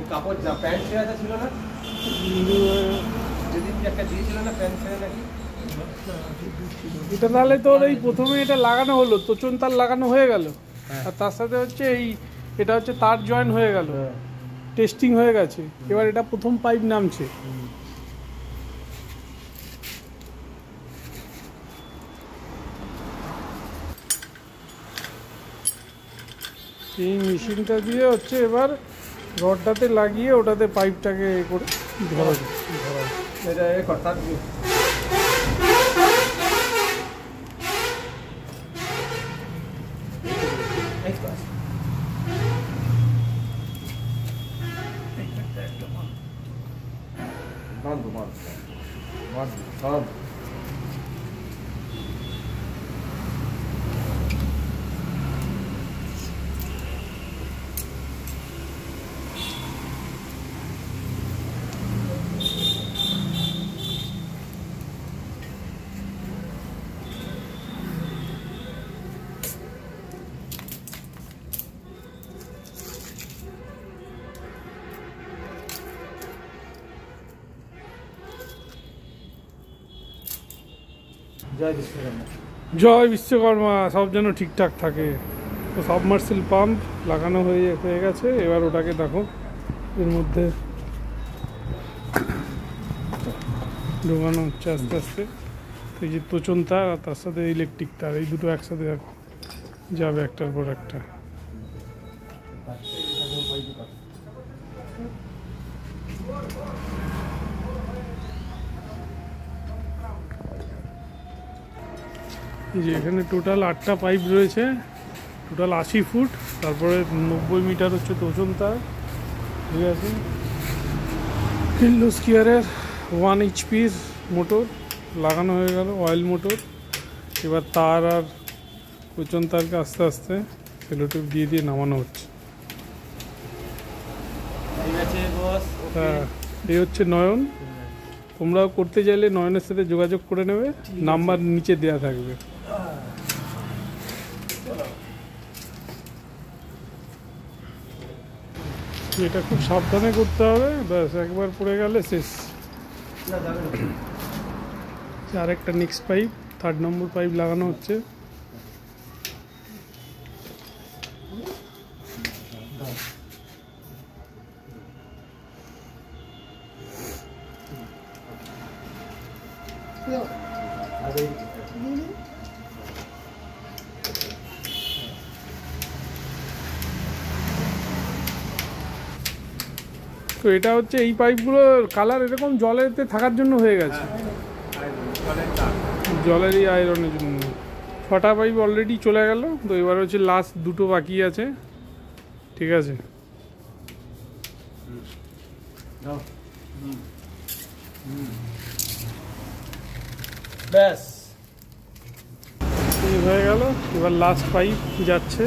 কাপড় যা প্যান্ট ছেঁড়া ছিল না যেদিন একটা দিয়েছিল না প্যান্ট ছেঁড়া নাকি এটা তাহলে তোর এই প্রথমে এটা লাগানো হলো তোচন তার লাগানো হয়ে গেল আর তার সাথে হচ্ছে এই এটা হচ্ছে তার জয়েন হয়ে গেল টেস্টিং হয়ে গেছে এবার এটা প্রথম পাইপ নামছে এই মেশিনটা দিয়ে হচ্ছে এবার রডটাতে লাগিয়ে ওটাতে পাইপটাকে করে ধরা এটা কথা সব জয় বিশ্বকর্মা সব যেন ঠিকঠাক থাকে তো সাবমার্সিল পাম্প লাগানো হয়ে গেছে এবার ওটাকে দেখো এর মধ্যে ঢোকানো হচ্ছে আস্তে আস্তে এই যে তোচন তার আর তার সাথে ইলেকট্রিক তার এই দুটো একসাথে যাবে একটার পর একটা এই যে এখানে টোটাল 8টা পাইপ রয়েছে টোটাল 80 ফুট তারপরে 90 মিটার হচ্ছে তোচন তার ঠিক আছে কিলোস্কিয়ারের 1 এইচপির মোটর লাগানো হয়ে গেল অয়েল মোটর এবার তার আর তোচন তারকে আস্তে আস্তে সেলোটেপ দিয়ে দিয়ে নামানো হচ্ছে এই হচ্ছে নয়ন তোমরাও করতে চাইলে নয়নের সাথে যোগাযোগ করে নেবে নাম্বার নিচে দেওয়া থাকবে এটা খুব সাবধানে করতে হবে ব্যাস একবার পড়ে গেলে শেষ আরেকটা নেক্সট পাইপ 3rd নম্বর পাইপ লাগানো হচ্ছে তো এটা হচ্ছে এই পাইপগুলোর কালার এরকম জলেতে থাকার জন্য হয়ে গেছে জলের এই আয়রনের জন্য 6টা পাইপ অলরেডি চলে গেল তো এবার হচ্ছে লাস্ট 2টো বাকি আছে ঠিক আছে ব্যাস এই হয়ে গেল এবার লাস্ট পাইপ যাচ্ছে